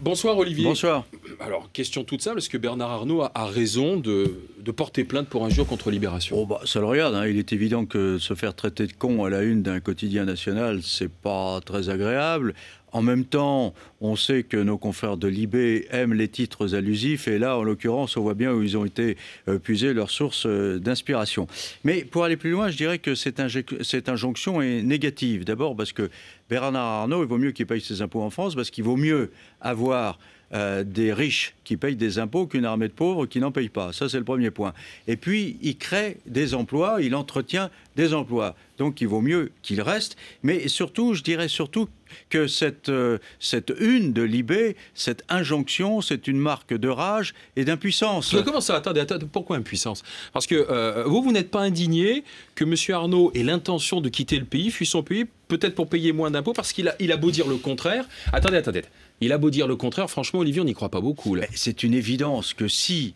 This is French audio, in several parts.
Bonsoir Olivier. Bonsoir. Alors, question toute simple, est-ce que Bernard Arnault a raison de porter plainte pour injure contre Libération? Oh bah, ça le regarde, hein. Il est évident que se faire traiter de con à la une d'un quotidien national, c'est pas très agréable. En même temps, on sait que nos confrères de Libé aiment les titres allusifs, et là, en l'occurrence, on voit bien où ils ont été puisés leur source d'inspiration. Mais pour aller plus loin, je dirais que cette injonction est négative. D'abord parce que Bernard Arnault, il vaut mieux qu'il paye ses impôts en France, parce qu'il vaut mieux avoir des riches qui payent des impôts qu'une armée de pauvres qui n'en payent pas. Ça, c'est le premier point. Et puis, il crée des emplois, il entretient des emplois. Donc, il vaut mieux qu'il reste. Mais surtout, je dirais surtout que cette une de Libé, cette injonction, c'est une marque de rage et d'impuissance. Comment ça? Attendez, pourquoi impuissance? Parce que vous n'êtes pas indigné que M. Arnault ait l'intention de quitter le pays, fuit son pays, peut-être pour payer moins d'impôts, parce qu'il a beau dire le contraire. Attendez. Il a beau dire le contraire, franchement, Olivier, on n'y croit pas beaucoup. C'est une évidence que si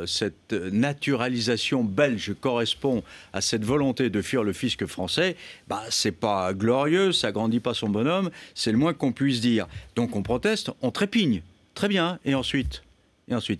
cette naturalisation belge correspond à cette volonté de fuir le fisc français, bah, c'est pas glorieux, ça grandit pas son bonhomme, c'est le moins qu'on puisse dire. Donc on proteste, on trépigne. Très bien. Et ensuite,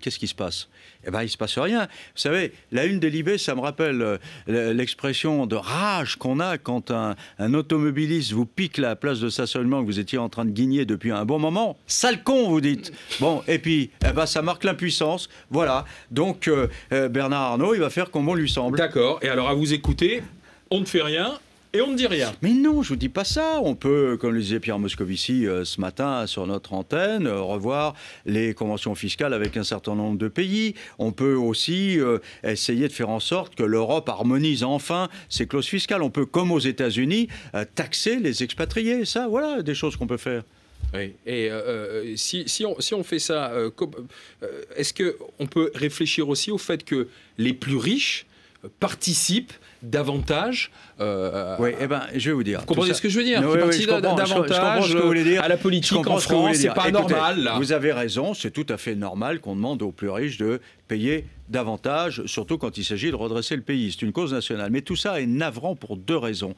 qu'est-ce qui se passe? Eh bien, il ne se passe rien. Vous savez, la une des Libé, ça me rappelle l'expression de rage qu'on a quand un automobiliste vous pique la place de stationnement que vous étiez en train de guigner depuis un bon moment. Sale con, vous dites. Bon, et puis, ça marque l'impuissance. Voilà. Donc, Bernard Arnault, il va faire comme on lui semble. D'accord. Et alors, à vous écouter, on ne fait rien. Et on ne dit rien. Mais non, je vous dis pas ça. On peut, comme le disait Pierre Moscovici ce matin sur notre antenne, revoir les conventions fiscales avec un certain nombre de pays. On peut aussi essayer de faire en sorte que l'Europe harmonise enfin ses clauses fiscales. On peut, comme aux États-Unis, taxer les expatriés. Ça, voilà, des choses qu'on peut faire. Oui. Et si on fait ça, est-ce qu'on peut réfléchir aussi au fait que les plus riches participent davantage oui, je vais vous dire. Vous comprenez ce que je veux dire? Oui, participent davantage à la politique en France, c'est pas normal. Là. Vous avez raison, c'est tout à fait normal qu'on demande aux plus riches de payer davantage, surtout quand il s'agit de redresser le pays. C'est une cause nationale. Mais tout ça est navrant pour deux raisons.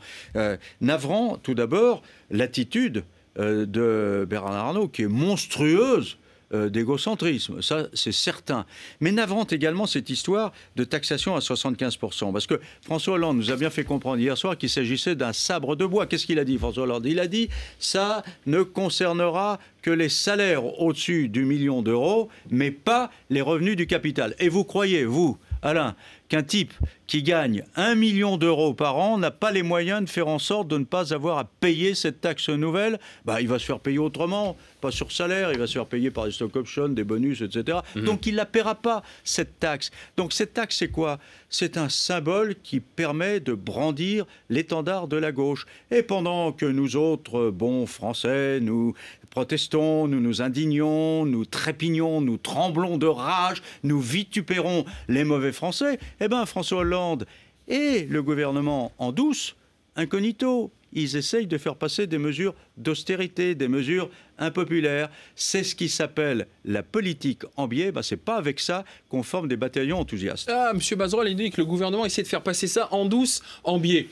Navrant, tout d'abord, l'attitude de Bernard Arnault, qui est monstrueuse d'égocentrisme, ça c'est certain. Mais navrante également cette histoire de taxation à 75%. Parce que François Hollande nous a bien fait comprendre hier soir qu'il s'agissait d'un sabre de bois. Qu'est-ce qu'il a dit, François Hollande? Il a dit « ça ne concernera que les salaires au-dessus du million d'euros, mais pas les revenus du capital ». Et vous croyez, vous, Alain, qu'un type qui gagne 1 million d'euros par an n'a pas les moyens de faire en sorte de ne pas avoir à payer cette taxe nouvelle? Il va se faire payer autrement, pas sur salaire, il va se faire payer par des stock options, des bonus, etc. Donc il ne la paiera pas, cette taxe. Donc cette taxe, c'est quoi? C'est un symbole qui permet de brandir l'étendard de la gauche. Et pendant que nous autres, bons Français, nous protestons, nous nous indignons, nous trépignons, nous tremblons de rage, nous vitupérons les mauvais Français, François Hollande et le gouvernement en douce, incognito, ils essayent de faire passer des mesures d'austérité, des mesures impopulaires. C'est ce qui s'appelle la politique en biais. C'est pas avec ça qu'on forme des bataillons enthousiastes. Ah, M. Bazerole, il dit que le gouvernement essaie de faire passer ça en douce, en biais.